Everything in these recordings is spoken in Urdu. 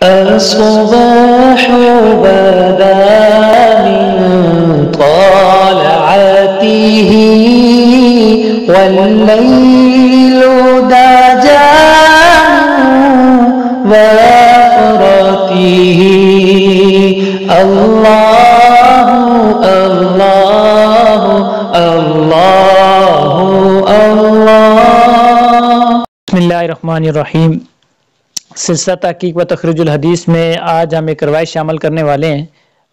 الصباح بدا من طلعته والليل دجى وفرته الله الله الله الله۔ بسم اللہ الرحمن الرحیم۔ سلسلہ تحقیق و تخریج الحدیث میں آج ہم ایک روایت شامل کرنے والے ہیں،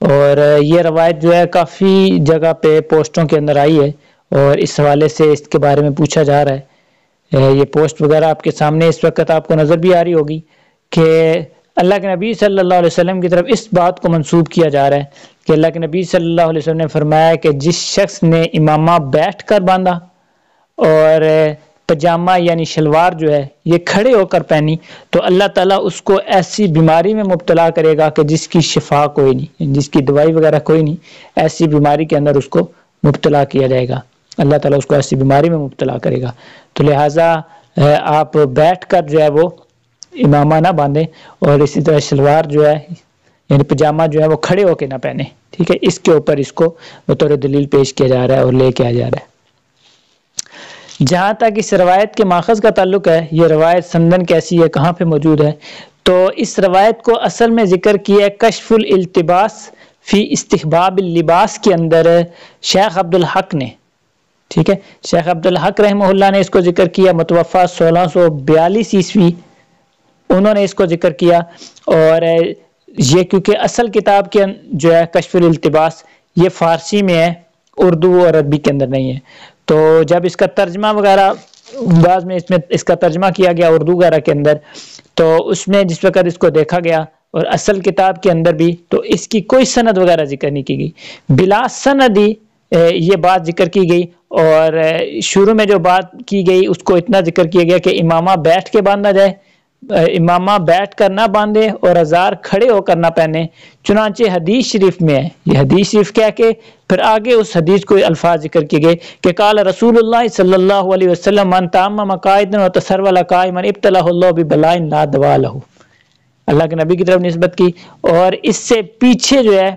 اور یہ روایت جو ہے کافی جگہ پہ پوسٹوں کے اندر آئی ہے، اور اس حوالے سے اس کے بارے میں پوچھا جا رہا ہے۔ یہ پوسٹ وغیرہ آپ کے سامنے اس وقت آپ کو نظر بھی آ رہی ہوگی کہ اللہ کے نبی صلی اللہ علیہ وسلم کی طرف اس بات کو منسوب کیا جا رہا ہے کہ اللہ کے نبی صلی اللہ علیہ وسلم نے فرمایا کہ جس شخص نے امامہ بیٹھ کر باندھا اور پجامہ یعنی شلوار جو ہے یہ کھڑے ہو کر پہنی تو اللہ تعالیٰ اس کو ایسی بیماری میں مبتلا کرے گا کہ جس کی شفا کوئی نہیں، جس کی دوائی وغیرہ کوئی نہیں، ایسی بیماری کے اندر اس کو مبتلا کیا جائے گا، اللہ تعالیٰ اس کو ایسی بیماری میں مبتلا کرے گا۔ تو لہٰذا آپ بیٹھ کر جو ہے وہ امامہ نہ باندھیں، اور اسی طرح شلوار جو ہے یعنی پجامہ جو ہے وہ کھڑے ہو کے نہ پہنے، ٹھیک ہے۔ اس کے اوپر اس کو بطور دلیل پیش کیا جا رہا ہے اور لے کے آ جا رہا ہے۔ جہاں تک اس روایت کے ماخذ کا تعلق ہے، یہ روایت سندن کیسی ہے، کہاں پہ موجود ہے، تو اس روایت کو اصل میں ذکر کیا ہے کشف الالتباس فی استحباب اللباس کے اندر شیخ عبدالحق نے، ٹھیک ہے۔ شیخ عبدالحق رحمہ اللہ نے اس کو ذکر کیا، متوفہ 1642 عیسوی انہوں نے اس کو ذکر کیا، اور یہ کیونکہ اصل کتاب کے جو ہے کشف الالتباس یہ فارسی میں ہے، اردو اور عربی کے اندر نہیں ہے۔ تو جب اس کا ترجمہ وغیرہ بعض میں اس کا ترجمہ کیا گیا اردو وغیرہ کے اندر، تو اس میں جس وقت اس کو دیکھا گیا اور اصل کتاب کے اندر بھی، تو اس کی کوئی سند وغیرہ ذکر نہیں کی گئی، بلا سندی یہ بات ذکر کی گئی، اور شروع میں جو بات کی گئی اس کو اتنا ذکر کیا گیا کہ امامہ بیٹھ کے باندھا جائے، امامہ بیٹھ کر نہ باندھے اور ازار کھڑے ہو کر نہ پہنے۔ چنانچہ حدیث شریف میں ہے، یہ حدیث شریف کیا کہ پھر آگے اس حدیث کو الفاظ ذکر کیے گئے کہ قال رسول اللہ صلی اللہ علیہ وسلم من تامم قائدا وتسرول قائما ابتلاه الله ببلاء لا دواء له، اللہ کے نبی کی طرف نسبت کی، اور اس سے پیچھے جو ہے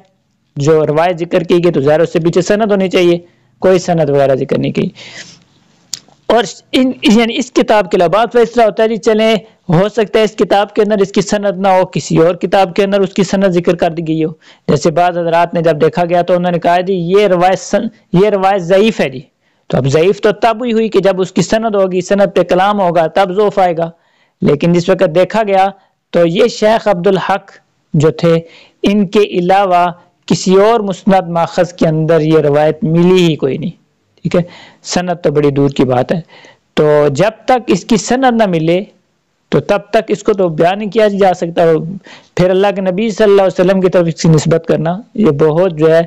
جو روایت ذکر کی گئی تو ظاہر اس سے پیچھے سند ہونی چاہیے، کوئی سند وغیرہ ذکر نہیں کی۔ اور یعنی اس کتاب کے علاوہ اس طرح ہوتا ہے جی، چلیں ہو سکتا ہے اس کتاب کے اندر اس کی سند نہ ہو، کسی اور کتاب کے اندر اس کی سند ذکر کر دی گئی ہو، جیسے بعض حضرات نے جب دیکھا گیا تو انہوں نے کہا جی یہ روایت ضعیف ہے جی، تو اب ضعیف تو تب ہوئی کہ جب اس کی سند ہوگی، سند پہ کلام ہوگا تب ضعف آئے گا، لیکن جس وقت دیکھا گیا تو یہ شیخ عبدالحق جو تھے ان کے علاوہ کسی اور مسند ماخذ کے اندر یہ روایت ملی ہی کوئی نہیں، ٹھیک ہے۔ سند تو بڑی دور کی بات ہے، تو جب تک اس کی سند نہ ملے تو تب تک اس کو تو بیان نہیں کیا جا سکتا۔ پھر اللہ کے نبی صلی اللہ علیہ وسلم کی طرف اس کی نسبت کرنا یہ بہت جو ہے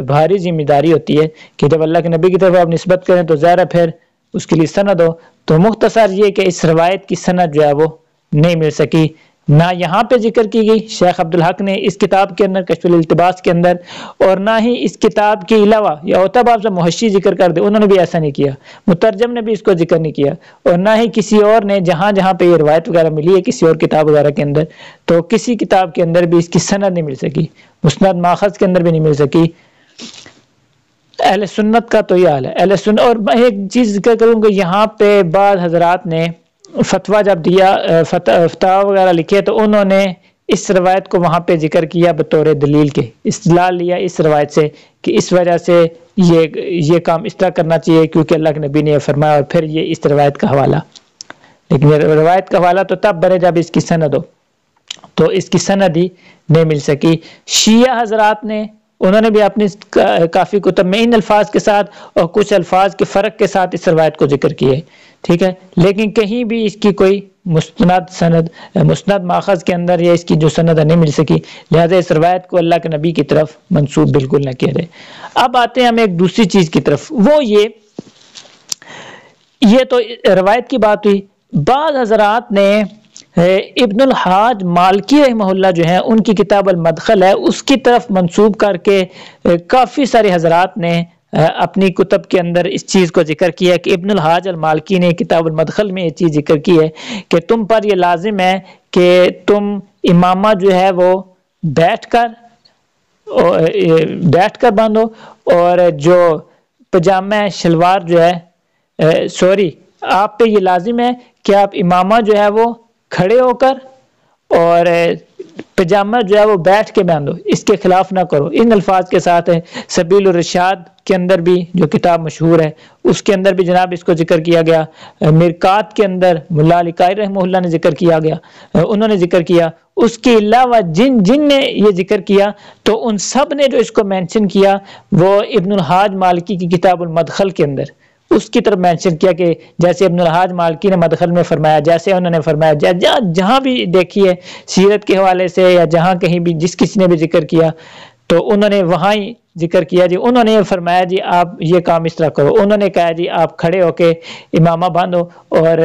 بھاری ذمہ داری ہوتی ہے کہ جب اللہ کے نبی کی طرف آپ نسبت کریں تو ظاہر پھر اس کے لیے سند ہو۔ تو مختصر یہ کہ اس روایت کی سند جو ہے وہ نہیں مل سکی، نہ یہاں پہ ذکر کی گئی شیخ عبدالحق نے اس کتاب کے اندر کشف الالتباس کے اندر، اور نہ ہی اس کتاب کے علاوہ یا ہوتا آپ سے محشی ذکر کر دے انہوں نے بھی ایسا نہیں کیا، مترجم نے بھی اس کو ذکر نہیں کیا، اور نہ ہی کسی اور نے جہاں جہاں پہ یہ روایت وغیرہ ملی ہے کسی اور کتاب وغیرہ کے اندر، تو کسی کتاب کے اندر بھی اس کی سند نہیں مل سکی، مسند ماخذ کے اندر بھی نہیں مل سکی۔ اہل سنت کا تو یہ حال ہے، اہل سنت۔ اور میں ایک چیز ذکر کروں کہ یہاں پہ بعض حضرات نے فتویٰ جب دیا، فتاوی وغیرہ لکھے، تو انہوں نے اس روایت کو وہاں پہ ذکر کیا بطور دلیل کے، استدلال لیا اس روایت سے کہ اس وجہ سے یہ کام اس طرح کرنا چاہیے کیونکہ اللہ کے نبی نے یہ فرمایا، اور پھر یہ اس روایت کا حوالہ، لیکن روایت کا حوالہ تو تب بھرے جب اس کی سند ہو، تو اس کی سند ہی نہیں مل سکی۔ شیعہ حضرات نے انہوں نے بھی اپنی کافی کتب میں ان الفاظ کے ساتھ اور کچھ الفاظ کے فرق کے ساتھ اس روایت کو ذکر کیے، ٹھیک ہے، لیکن کہیں بھی اس کی کوئی مسند ماخذ کے اندر یا اس کی جو سند نہیں مل سکی، لہذا اس روایت کو اللہ کے نبی کی طرف منسوب بالکل نہ کیا جائے۔ اب آتے ہیں ہم ایک دوسری چیز کی طرف، وہ یہ تو روایت کی بات ہوئی۔ بعض حضرات نے ابن الحاج مالکی رحمہ اللہ جو ہیں ان کی کتاب المدخل ہے اس کی طرف منسوب کر کے کافی سارے حضرات نے اپنی کتب کے اندر اس چیز کو ذکر کیا ہے کہ ابن الحاج المالکی نے کتاب المدخل میں یہ چیز ذکر کی ہے کہ تم پر یہ لازم ہے کہ تم امامہ جو ہے وہ بیٹھ کر باندھو، اور جو پجامہ شلوار جو ہے آپ پہ یہ لازم ہے کہ آپ امامہ جو ہے وہ کھڑے ہو کر اور پجامہ جو ہے وہ بیٹھ کے باندھو، اس کے خلاف نہ کرو۔ ان الفاظ کے ساتھ ہے سبیل الرشاد کے اندر بھی، جو کتاب مشہور ہے، اس کے اندر بھی جناب اس کو ذکر کیا گیا۔ مرکات کے اندر ملا علی قاری رحمہ اللہ نے ذکر کیا گیا، انہوں نے ذکر کیا۔ اس کے علاوہ جن نے یہ ذکر کیا تو ان سب نے جو اس کو مینشن کیا وہ ابن الحاج مالکی کی کتاب المدخل کے اندر اس کی طرف مینشن کیا، کہ جیسے ابن الحاج مالکی نے مدخل میں فرمایا، جیسے انہوں نے فرمایا، جہاں بھی دیکھیے سیرت کے حوالے سے یا جہاں کہیں بھی جس کسی نے بھی ذکر کیا تو انہوں نے وہاں ہی ذکر کیا جی، انہوں نے فرمایا جی آپ یہ کام اس طرح کرو، انہوں نے کہا جی آپ کھڑے ہو کے امامہ باندھو اور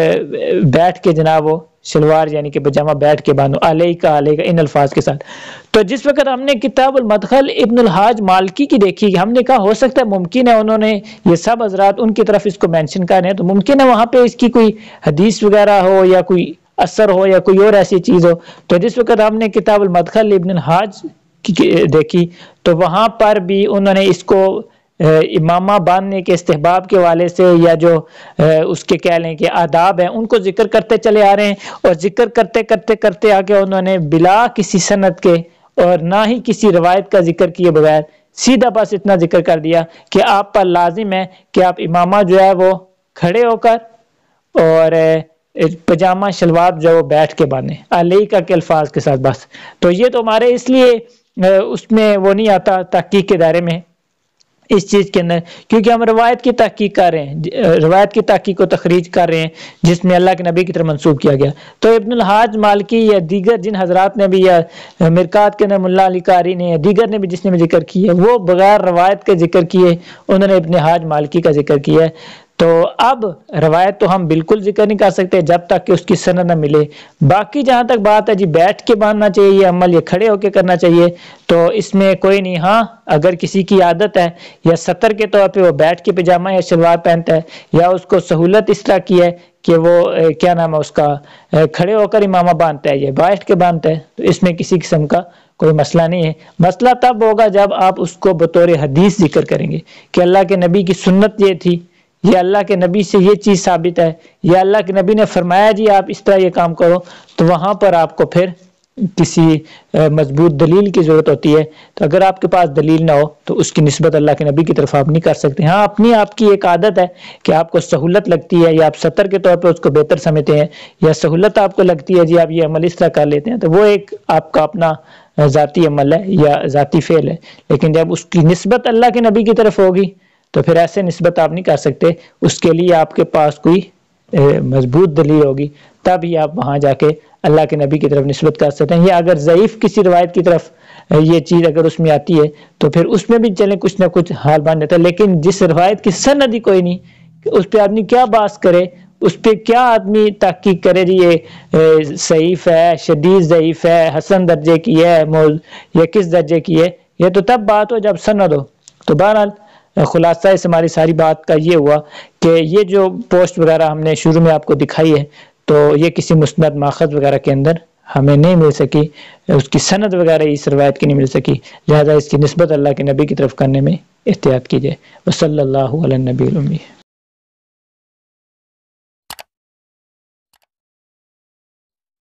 بیٹھ کے جناب وہ شلوار یعنی کہ پجامہ بیٹھ کے باندھو، علیہ کا ان الفاظ کے ساتھ۔ تو جس وقت ہم نے کتاب المدخل ابن الحاج مالکی کی دیکھی، ہم نے کہا ہو سکتا ہے ممکن ہے انہوں نے یہ سب حضرات ان کی طرف اس کو مینشن کر رہے ہیں، تو ممکن ہے وہاں پہ اس کی کوئی حدیث وغیرہ ہو یا کوئی اثر ہو یا کوئی اور ایسی چیز ہو۔ تو جس وقت ہم نے کتاب المدخل ابن الحاج دیکھی تو وہاں پر بھی انہوں نے اس کو امامہ باندھنے کے استحباب کے حوالے سے یا جو اس کے کہہ لیں کہ آداب ہیں ان کو ذکر کرتے چلے آ رہے ہیں، اور ذکر کرتے آگے انہوں نے بلا کسی سند کے اور نہ ہی کسی روایت کا ذکر کیے بغیر سیدھا بس اتنا ذکر کر دیا کہ آپ پر لازم ہے کہ آپ امامہ جو ہے وہ کھڑے ہو کر اور پجامہ شلوار جو وہ بیٹھ کے باندھیں، علیہ کے الفاظ کے ساتھ بس۔ تو یہ تو ہمارے اس لیے اس میں وہ نہیں آتا تحقیق کے دائرے میں اس چیز کے اندر، کیونکہ ہم روایت کی تحقیق کر رہے ہیں، روایت کی تحقیق و تخریج کر رہے ہیں جس میں اللہ کے نبی کی طرف منسوب کیا گیا۔ تو ابن الحاج مالکی یا دیگر جن حضرات نے بھی، یا مرکات کے اندر ملا علی قاری نے یا دیگر نے بھی جس نے بھی ذکر کیا، وہ بغیر روایت کے ذکر کیے انہوں نے ابن حاج مالکی کا ذکر کیا ہے۔ تو اب روایت تو ہم بالکل ذکر نہیں کر سکتے جب تک کہ اس کی سند نہ ملے۔ باقی جہاں تک بات ہے جی بیٹھ کے باندھنا چاہیے یہ عمل، یہ کھڑے ہو کے کرنا چاہیے، تو اس میں کوئی نہیں۔ ہاں اگر کسی کی عادت ہے یا سطر کے طور پہ وہ بیٹھ کے پجامہ یا شلوار پہنتا ہے، یا اس کو سہولت اس طرح کی ہے کہ وہ کیا نام ہے اس کا کھڑے ہو کر امامہ باندھتا ہے یا بیٹھ کے باندھتا ہے، تو اس میں کسی قسم کا کوئی مسئلہ نہیں ہے۔ مسئلہ تب ہوگا جب آپ اس کو بطور حدیث ذکر کریں گے کہ اللہ کے نبی کی سنت یہ تھی، یہ اللہ کے نبی سے یہ چیز ثابت ہے، یا اللہ کے نبی نے فرمایا جی آپ اس طرح یہ کام کرو، تو وہاں پر آپ کو پھر کسی مضبوط دلیل کی ضرورت ہوتی ہے۔ تو اگر آپ کے پاس دلیل نہ ہو تو اس کی نسبت اللہ کے نبی کی طرف آپ نہیں کر سکتے۔ ہاں اپنی آپ کی ایک عادت ہے کہ آپ کو سہولت لگتی ہے یا آپ سطر کے طور پہ اس کو بہتر سمجھتے ہیں، یا سہولت آپ کو لگتی ہے جی آپ یہ عمل اس طرح کر لیتے ہیں، تو وہ ایک آپ کا اپنا ذاتی عمل ہے یا ذاتی فعل ہے، لیکن جب اس کی نسبت اللہ کے نبی کی طرف ہوگی تو پھر ایسے نسبت آپ نہیں کر سکتے، اس کے لیے آپ کے پاس کوئی مضبوط دلیل ہوگی، تب ہی آپ وہاں جا کے اللہ کے نبی کی طرف نسبت کر سکتے ہیں۔ یا اگر ضعیف کسی روایت کی طرف یہ چیز اگر اس میں آتی ہے تو پھر اس میں بھی چلیں کچھ نہ کچھ حال بن جاتا ہے، لیکن جس روایت کی سند ہی کوئی نہیں، اس پہ آدمی کیا بحث کرے، اس پہ کیا آدمی تحقیق کرے جی یہ ضعیف ہے، شدید ضعیف ہے، حسن درجے کی ہے، یا کس درجے کی ہے، یہ تو تب بات ہو جب سند ہو۔ تو بہرحال خلاصہ اس ہماری ساری بات کا یہ ہوا کہ یہ جو پوسٹ وغیرہ ہم نے شروع میں آپ کو دکھائی ہے تو یہ کسی مسند ماخذ وغیرہ کے اندر ہمیں نہیں مل سکی، اس کی سند وغیرہ اس روایت کی نہیں مل سکی، لہذا اس کی نسبت اللہ کے نبی کی طرف کرنے میں احتیاط کیجیے۔ وصلی اللہ علی النبی الامی۔